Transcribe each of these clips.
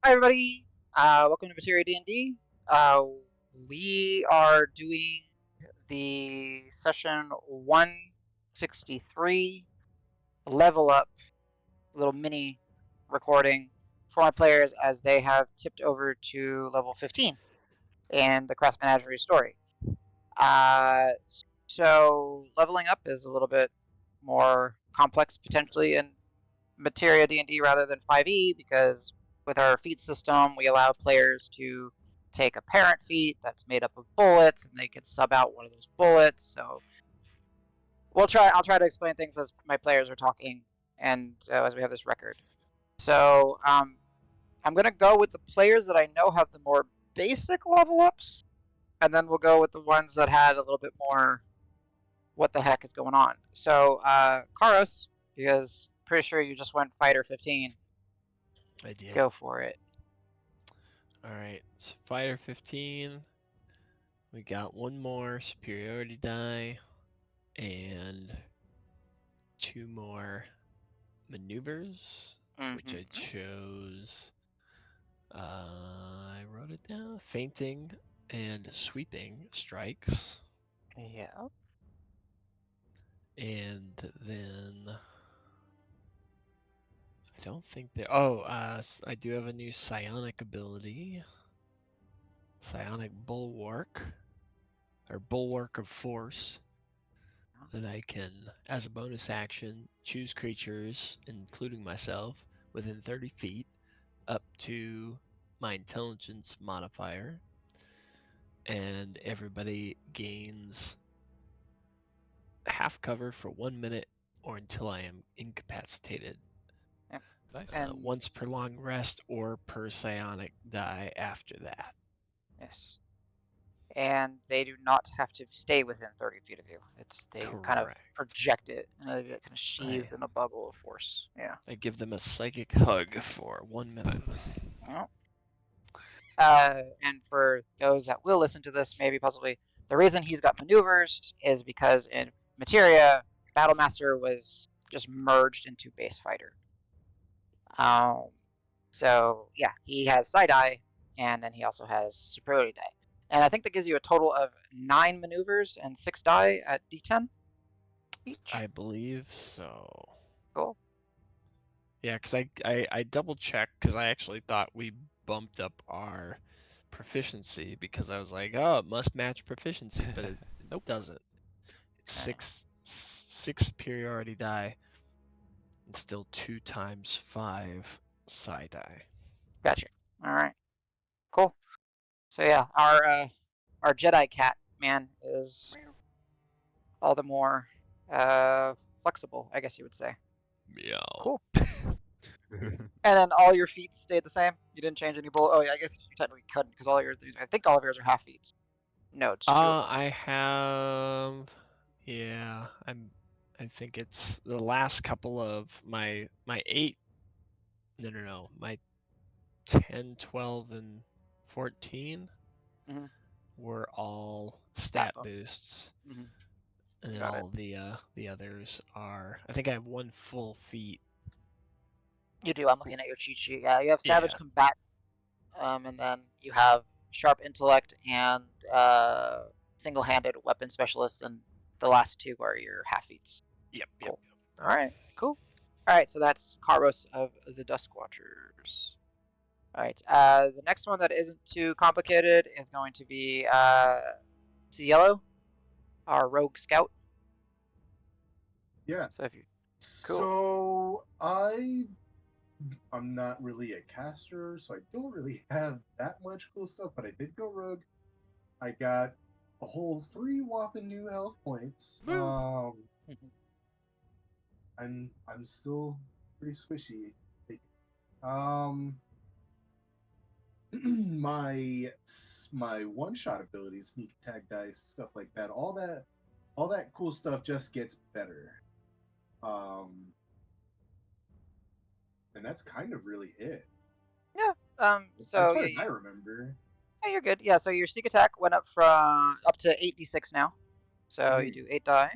Hi everybody, welcome to Materia D&D. We are doing the session 163 level up little mini recording for my players as they have tipped over to level 15 in the Crass Menagerie story. Uh, so leveling up is a little bit more complex potentially in Materia D&D rather than 5e because with our feat system, we allow players to take a parent feat that's made up of bullets, and they can sub out one of those bullets. So I'll try to explain things as my players are talking and as we have this record. So I'm gonna go with the players that I know have the more basic level ups, and then we'll go with the ones that had a little bit more. What the heck is going on? So Karos, because pretty sure you just went fighter 15. I did. Go for it. Alright, so Fighter 15. We got one more superiority die and two more maneuvers, which I chose. I wrote it down. Fainting and sweeping strikes. Yeah. And then I don't think there. Oh, I do have a new psionic ability. Psionic bulwark, or bulwark of force. That I can, as a bonus action, choose creatures, including myself, within 30 feet, up to my intelligence modifier, and everybody gains half cover for 1 minute or until I am incapacitated. Yeah. Nice. And Once per long rest or per psionic die after that. yes. And they do not have to stay within 30 feet of you. It's they kind of Correct. project it and they get kind of I, sheathed in a bubble of force. Yeah. I give them a psychic hug for 1 minute. Well, and for those that will listen to this, maybe possibly the reason he's got maneuvers is because in Materia, Battlemaster was just merged into base fighter. Um, so yeah, he has side eye, and then he also has superiority die. And I think that gives you a total of 9 maneuvers and 6 die at D10 each. I believe so. Cool. Yeah, because I double checked because I actually thought we bumped up our proficiency because I was like, oh, it must match proficiency, but it Nope. doesn't. It's Okay. six superiority die and still 2 times 5 psi die. Gotcha. All right. Cool. So yeah, our Jedi cat man is all the more flexible, I guess you would say. Meow. Cool. And then all your feats stayed the same. You didn't change any bullet. Oh yeah, I guess you technically couldn't because all your I think all of yours are half feats. No, it's 2 of them. I have, yeah, I think it's the last couple of my 8, no, my 10, 12, and 14 Mm-hmm. were all Stat stat bumps. boosts, Mm-hmm. and then Got it. all the others are. I think I have 1 full feat. You do. I'm looking at your cheat sheet. Yeah, you have Savage Yeah, Combat, and then you have Sharp Intellect and Single-Handed Weapon Specialist, and the last 2 are your half feats. yep. Cool. All right. Cool. All right. So that's Karos of the Dusk Watchers. All right. The next one that isn't too complicated is going to be Cielo, our Rogue Scout. Yeah. So if you cool. So I'm not really a caster, so I don't really have that much cool stuff, but I did go rogue. I got a whole 3 whopping new health points. Woo. I'm still pretty squishy. Um my one shot abilities, sneak attack dice, stuff like that, all that cool stuff just gets better. And that's kind of really it. Yeah. As So far yeah, as I remember. you're good. Yeah. So your sneak attack went up from up to 8d6 now. So you do 8 die.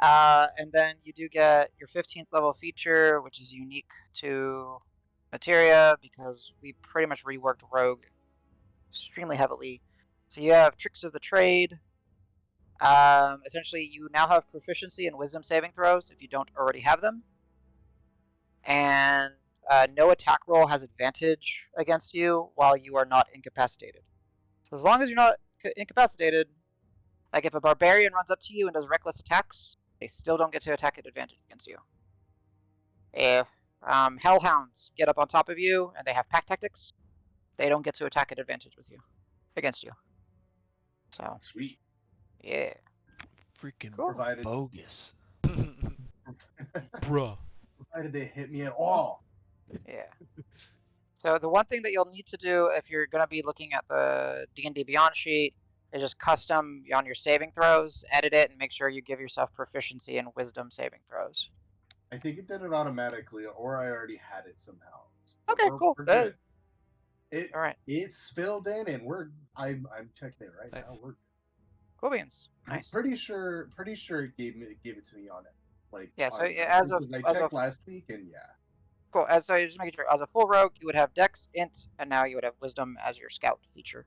And then you do get your 15th level feature, which is unique to materia because we pretty much reworked Rogue extremely heavily. So you have Tricks of the Trade. Essentially, you now have proficiency in Wisdom saving throws if you don't already have them. And no attack roll has advantage against you while you are not incapacitated. So as long as you're not incapacitated, like if a barbarian runs up to you and does reckless attacks, they still don't get to attack at advantage against you. If hellhounds get up on top of you and they have pack tactics, they don't get to attack at advantage with you against you. So Sweet. yeah, Freaking cool. Provided, bogus. Bruh. provided they hit me at all. Yeah. So the one thing that you'll need to do if you're going to be looking at the D&D Beyond sheet is just custom on your saving throws, edit it, and make sure you give yourself proficiency in Wisdom saving throws. I think it did it automatically, or I already had it somehow. But Okay, cool. We're good. All right. It's filled in, and I'm checking it right now. Nice. We're Cool beans. Nice. pretty sure it gave it to me on it. Like Yeah, so automatically, as because I checked last week, and yeah. Cool. So just making sure, as a full rogue, you would have Dex, Int, and now you would have Wisdom as your Scout feature.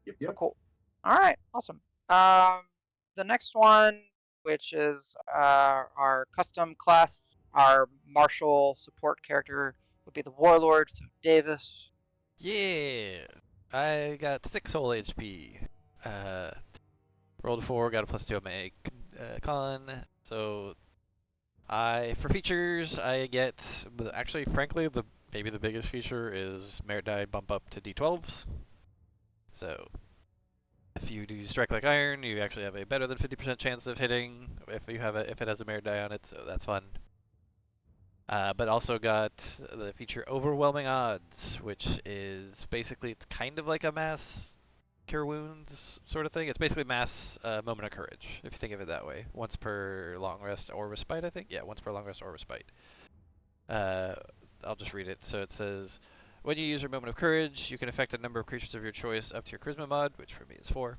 Yep. So cool. All right, awesome. The next one, which is our custom class, our martial support character, would be the Warlord. So Davis. Yeah. I got 6 whole HP. Rolled a 4, got a +2 on my con. So for features, I get actually, frankly, maybe the biggest feature is merit die bump up to D12s. So if you do strike like iron, you actually have a better than 50% chance of hitting if it has a merit die on it. So that's fun. But also got the feature Overwhelming Odds, which is basically, it's kind of like a mass cure wounds sort of thing. It's basically mass moment of courage, if you think of it that way. Once per long rest or respite, I think. Yeah, once per long rest or respite. I'll just read it. So it says, when you use your moment of courage, you can affect a number of creatures of your choice up to your charisma mod, which for me is 4.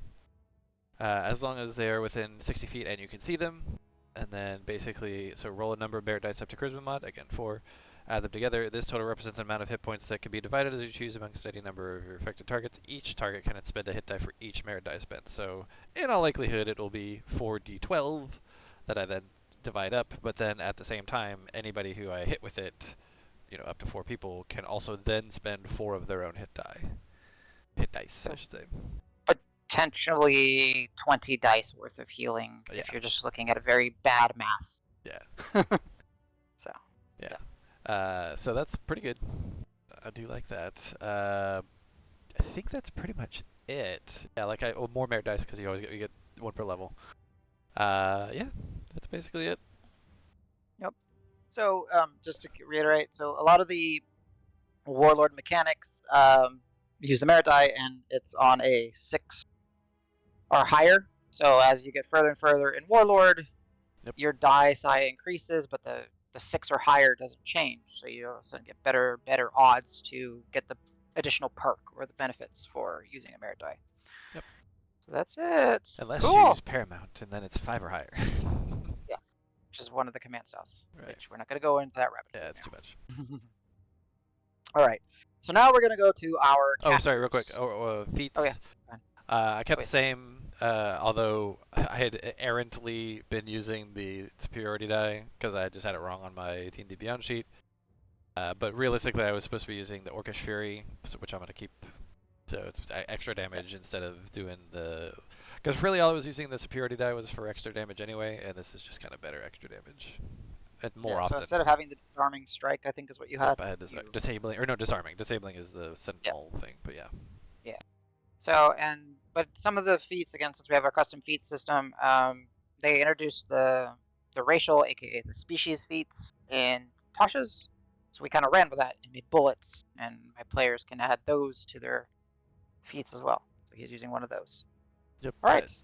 As long as they're within 60 feet and you can see them. And then basically, so roll a number of merit dice up to charisma mod, again 4. Add them together. This total represents an amount of hit points that can be divided as you choose amongst any number of your affected targets. Each target can spend a hit die for each merit die spent. So in all likelihood, it will be 4d12 that I then divide up. But then at the same time, anybody who I hit with it, up to 4 people, can also then spend 4 of their own hit dice, I should say. Potentially 20 dice worth of healing if you're just looking at a very bad math. Yeah. So. So that's pretty good. I do like that. I think that's pretty much it. Yeah, more merit dice because you get 1 per level. Yeah, that's basically it. Yep. So just to reiterate, so a lot of the Warlord mechanics use the merit die, and it's on a 6 or higher. So as you get further and further in Warlord, your die psi increases, but the 6 or higher doesn't change. So you also get better odds to get the additional perk or the benefits for using a merit die. Yep. So that's it. Unless cool. you use Paramount, and then it's 5 or higher. Yes, which is one of the command styles. Right. Which we're not going to go into that rabbit hole. Yeah, it's too much. All right. So now we're going to go to our casters. Oh, sorry, real quick. Feats. Oh, yeah. I kept the same, although I had errantly been using the superiority die because I just had it wrong on my D&D Beyond sheet. But realistically, I was supposed to be using the Orcish Fury, which I'm going to keep. So it's extra damage instead of doing the... Because really all I was using the superiority die was for extra damage anyway, and this is just kind of better extra damage. And more often. So instead of having the disarming strike, I think is what you had. I had disabling, or no, disarming. Disabling is the sentinel thing, but yeah. Yeah. So, but some of the feats, again, since we have our custom feat system, they introduced the racial, aka the species feats in Tasha's. So we kind of ran with that and made bullets, and my players can add those to their feats as well. So he's using one of those. Yep. All right.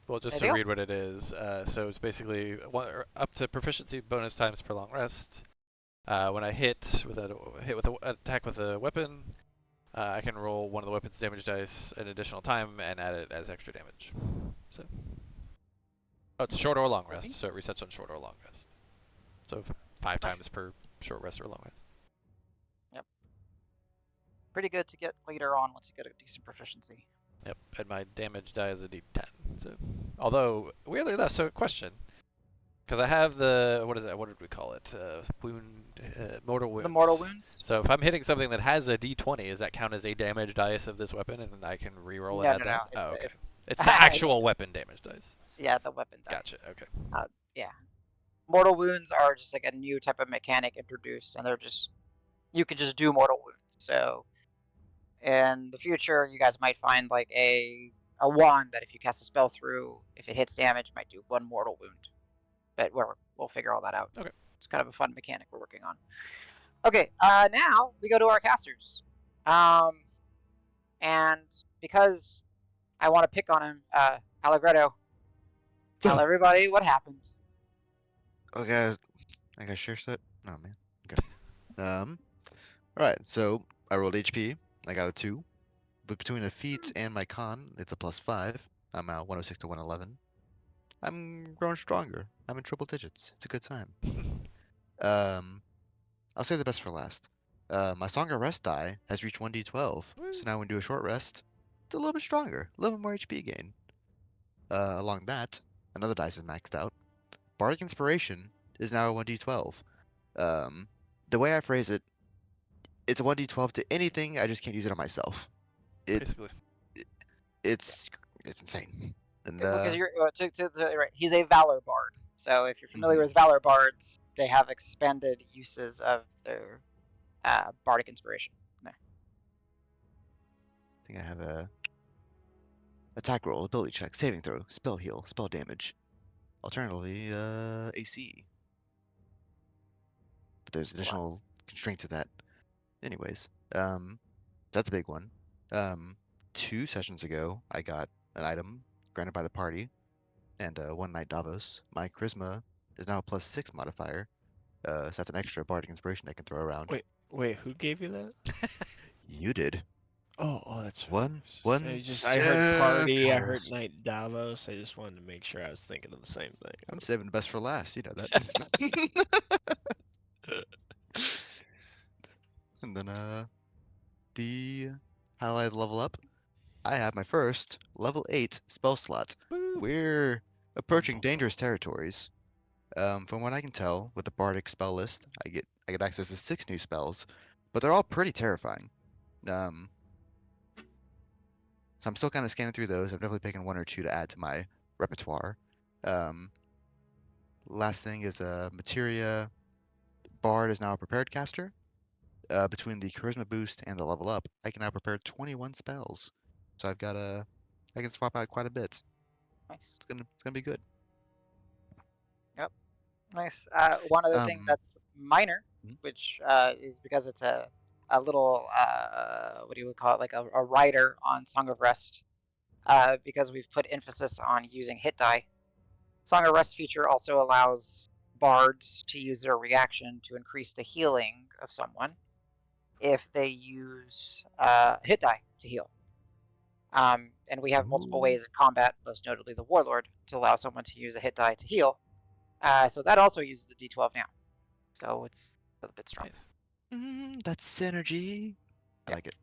Well, just to read what it is, so it's basically up to proficiency bonus times per long rest. When I hit with an attack with a weapon, I can roll one of the weapon's damage dice an additional time and add it as extra damage. So, it's short or long rest, so it resets on short or long rest. So 5 times per short rest or long rest. pretty good to get later on once you get a decent proficiency. Yep, and my damage die is a D10. So, although weirdly enough, so question, because I have the what is that? What did we call it? Mortal wounds. The mortal wounds? So if I'm hitting something that has a D20, does that count as a damage dice of this weapon, and I can reroll No, and add no, that? no. Oh, okay. It's It's the actual weapon damage dice. yeah, the weapon die. Gotcha. Okay. Yeah. Mortal wounds are just like a new type of mechanic introduced, and they're just you can just do mortal wounds. So in the future, you guys might find like a wand that if you cast a spell through, if it hits damage, might do 1 mortal wound. But we'll figure all that out. Okay. It's kind of a fun mechanic we're working on. Okay, now we go to our casters. And because I want to pick on him, Allegretto, tell everybody what happened. Okay, I got share set. Oh man. Okay. Alright, so I rolled HP. I got a 2. But between the feats and my con, it's a +5. I'm at 106 to 111. I'm growing stronger. I'm in triple digits. It's a good time. I'll save the best for last. My Song of Rest die has reached 1d12. So now when we do a short rest, it's a little bit stronger. A little bit more HP gain. Along that, another dice is maxed out. Bardic Inspiration is now a 1d12. The way I phrase it, it's a 1d12 to anything, I just can't use it on myself. Basically. It's insane. And Because you're right, he's a Valor Bard. So if you're familiar with Valor Bards, they have expanded uses of their Bardic Inspiration. There. I think I have a attack roll, ability check, saving throw, spell heal, spell damage. Alternatively, AC. But there's additional constraint to that. Anyways, that's a big one. 2 sessions ago, I got an item granted by the party, and one night Davos. My charisma is now a +6 modifier, so that's an extra bardic inspiration I can throw around. Wait, who gave you that? You did. Oh, that's right. I I heard party, I heard Kairos. Night Davos. I just wanted to make sure I was thinking of the same thing. I'm saving the best for last. You know that. And then the highlight level up. I have my first level 8 spell slot. Woo. We're approaching dangerous territories. From what I can tell, with the bardic spell list, I get access to 6 new spells, but they're all pretty terrifying. So I'm still kind of scanning through those. I'm definitely picking 1 or 2 to add to my repertoire. Last thing is Materia. Bard is now a prepared caster. Between the charisma boost and the level up, I can now prepare 21 spells. So I've got I can swap out quite a bit. Nice. It's gonna be good. Yep. Nice. One other thing that's minor, Mhm. which is because it's a little what do you call it, like a rider on Song of Rest, because we've put emphasis on using hit die. Song of Rest feature also allows bards to use their reaction to increase the healing of someone if they use hit die to heal. And we have multiple ways in combat, most notably the Warlord, to allow someone to use a hit die to heal. So that also uses the D12 now. So it's a little bit stronger. Nice. That's synergy. I like it.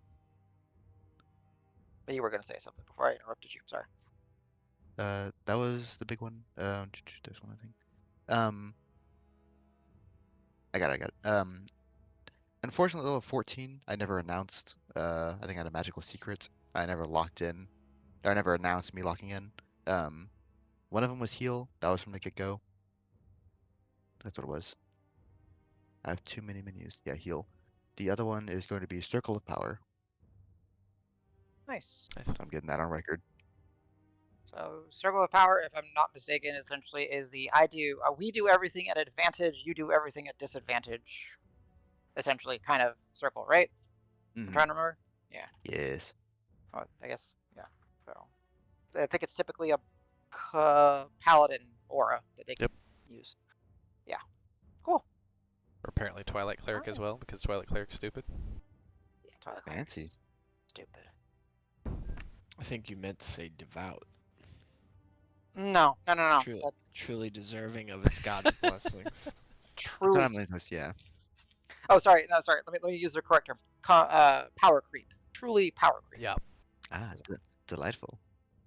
But you were going to say something before I interrupted you. Sorry. That was the big one. There's one thing. I got it. Unfortunately, level 14, I never announced. I think I had a magical secret. I never locked in, or I never announced me locking in. One of them was heal. That was from the get-go. That's what it was. I have too many menus. Yeah, heal. The other one is going to be Circle of Power. Nice. So I'm getting that on record. So Circle of Power, if I'm not mistaken, essentially is the we do everything at advantage, you do everything at disadvantage. Essentially, kind of circle, right? I'm trying to remember. Yeah. Yes. Oh, I guess. Yeah. So I think it's typically a paladin aura that they can use. Yeah. Cool. Or apparently Twilight Cleric as well, because Twilight Cleric's stupid. Yeah, Twilight Cleric. Fancy. Stupid. I think you meant to say devout. No. Truly deserving of its god's blessings. That's Truly. what I'm listening to. Yeah. Oh, sorry. No, sorry. Let me use the correct term. power creep. Truly power creep. Yeah. Ah, delightful.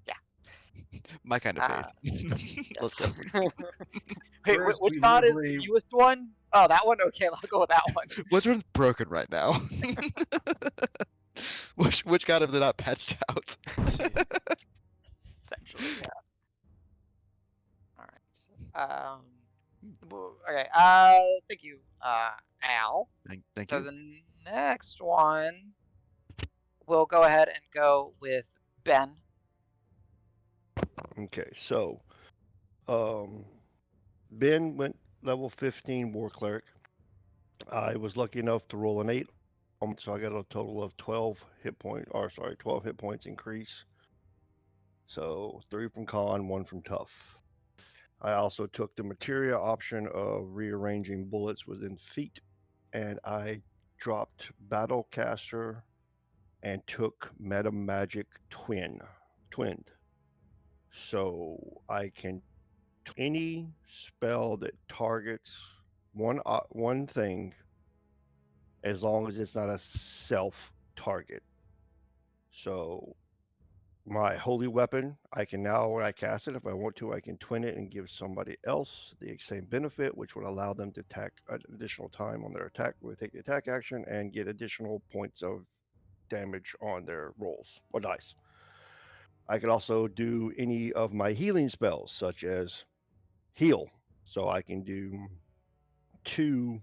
Yeah. My kind of faith. Let's go. Yes. Wait, First, which we mod is the liberate. newest one? Oh, that one? Okay, I'll go with that one. Which one's broken right now? which god have they not patched out? Essentially, yeah. All right. Okay. Thank you, Al. Thank So you. the next one, we'll go ahead and go with Ben. Okay, so Ben went level 15 War Cleric. I was lucky enough to roll an 8, so I got a total of 12 12 hit points increase. So 3 from Con, 1 from Tough. I also took the materia option of rearranging bullets within feet, and I dropped Battlecaster and took Meta Magic Twinned. So I can any spell that targets one thing as long as it's not a self target. So my holy weapon, I can now when I cast it, if I want to, I can twin it and give somebody else the same benefit, which would allow them to attack additional time on their attack. We take the attack action and get additional points of damage on their rolls or dice. I could also do any of my healing spells, such as heal. So I can do 2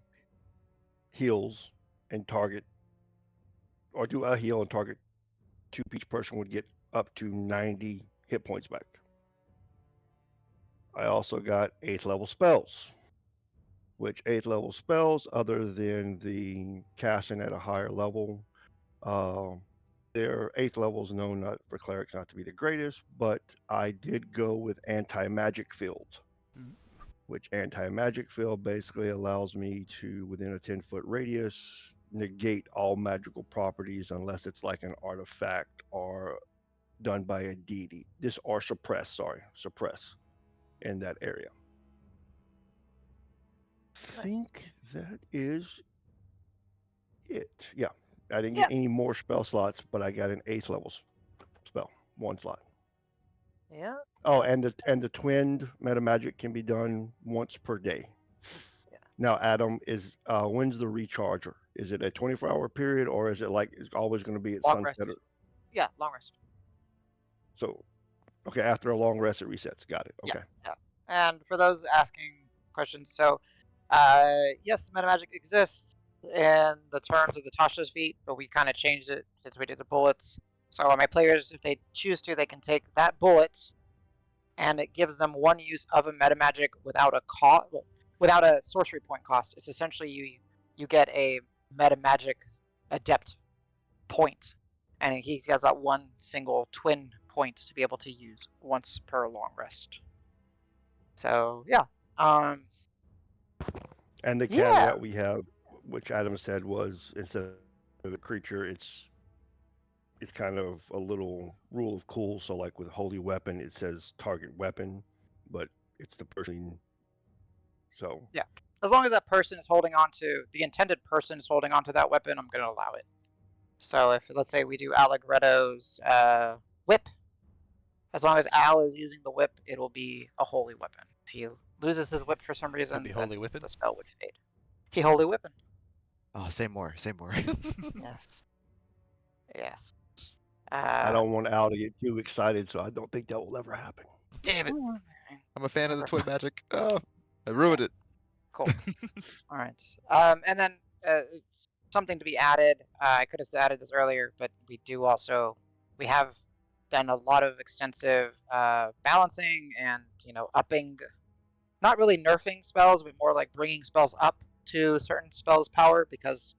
heals and target, or do a heal and target 2. Each person would get up to 90 hit points back. I also got 8th level spells, which 8th level spells, other than the casting at a higher level, uh, their 8th level is known not for clerics not to be the greatest, but I did go with anti-magic field, Mm. which anti-magic field basically allows me to, within a 10-foot radius, negate all magical properties unless it's like an artifact or done by a deity. Suppress in that area. I think that is it. Yeah. I didn't Yeah. get any more spell slots, but I got an 8th level spell, 1 slot. Yeah. Oh, and the twinned meta magic can be done once per day. Yeah. Now, Adam, is when's the recharger? Is it a 24-hour period, or is it like it's always going to be at Long rest. sunset? Yeah, long rest. So, okay, after a long rest, it resets. Got it. Yeah. Okay. Yeah. And for those asking questions, so yes, metamagic exists in the terms of the Tasha's feat, but we kind of changed it since we did the bullets. So my players, if they choose to, they can take that bullet, and it gives them 1 use of a metamagic without a without a sorcery point cost. It's essentially you get a metamagic adept point, and he has that 1 single twin point to be able to use once per long rest. So yeah, And the yeah, caveat we have, which Adam said, was instead of a creature, it's kind of a little rule of cool. So like with holy weapon, it says target weapon, but it's the person. So yeah. As long as that person is holding on to the intended person is holding on to that weapon, I'm going to allow it. So if let's say we do Allegretto's whip, as long as Al is using the whip, it will be a holy weapon. If he loses his whip for some Could reason, be then holy whipping. the spell would fade. He holy whipping. Oh, say more. Say more. Yes. Yes. I don't want Al to get too excited, so I don't think that will ever happen. Damn it! Hmm, I'm a fan of the never. toy magic. Oh, I ruined it. Cool. All right. And then something to be added. I could have added this earlier, but we have done a lot of extensive balancing and upping, not really nerfing spells, but more like bringing spells up to certain spells' power. Because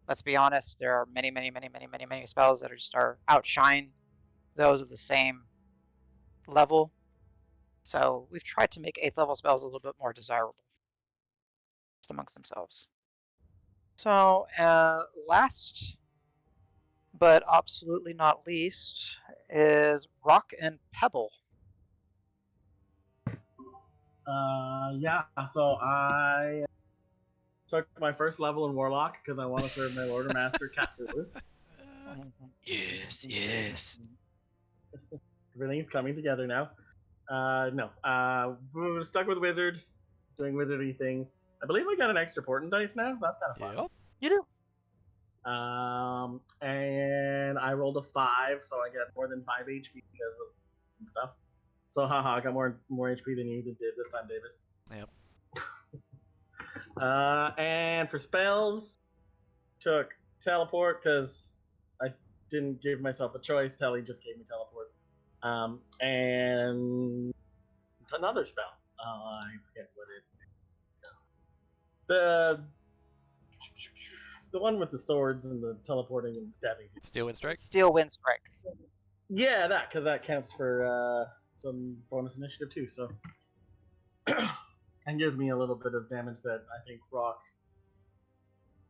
let's be honest, there are many, many, many, many, many, many spells that are outshine those of the same level. So we've tried to make 8th level spells a little bit more desirable just amongst themselves. So last but absolutely not least is Rock and Pebble. Yeah. So took my first level in Warlock because I want to serve my Lord or Master Cthulhu. Yes, yes. Everything's coming together now. No. We're stuck with Wizard, doing wizardy things. I believe I got an extra portent dice now. That's kind of fun. Yep. You do. And I rolled a 5, so I get more than 5 HP because of some stuff. So, haha, I got more HP than you did this time, Davis. Yep. And for spells, took teleport because I didn't give myself a choice. Telly just gave me teleport. And another spell. I forget what it. The one with the swords and the teleporting and stabbing. Steel Wind Strike. Steel Wind Strike. Yeah, because that counts for some bonus initiative too. So, and gives me a little bit of damage that I think Rock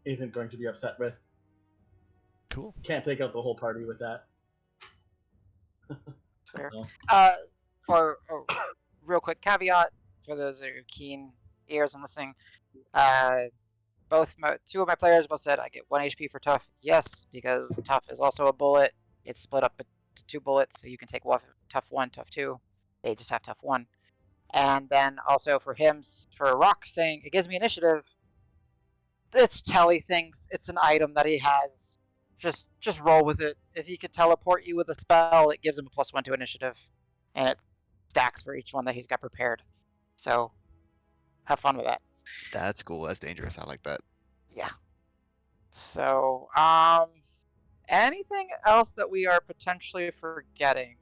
isn't going to be upset with. Cool. Can't take out the whole party with that. Fair. So, For a real quick caveat for those who are keen ears and listening, two of my players both said I get 1 HP for tough. Yes, because tough is also a bullet. It's split up into 2 bullets, so you can take tough 1, tough 2. They just have tough 1. And then also for Rock saying it gives me initiative. It's Telly thinks it's an item that he has. Just roll with it. If he could teleport you with a spell, it gives him a +1 to initiative, and it stacks for each one that he's got prepared. So have fun with that. That's cool. That's dangerous. I like that. Yeah. So, anything else that we are potentially forgetting?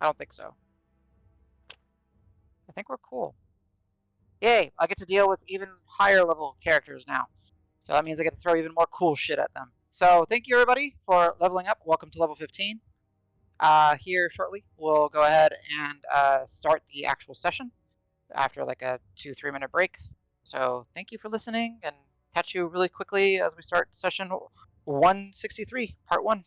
I don't think so. I think we're cool. Yay, I get to deal with even higher level characters now. So that means I get to throw even more cool shit at them. So thank you everybody for leveling up. Welcome to level 15. Here shortly, we'll go ahead and start the actual session after like a 2-3 minute break. So thank you for listening, and catch you really quickly as we start session 163, part 1.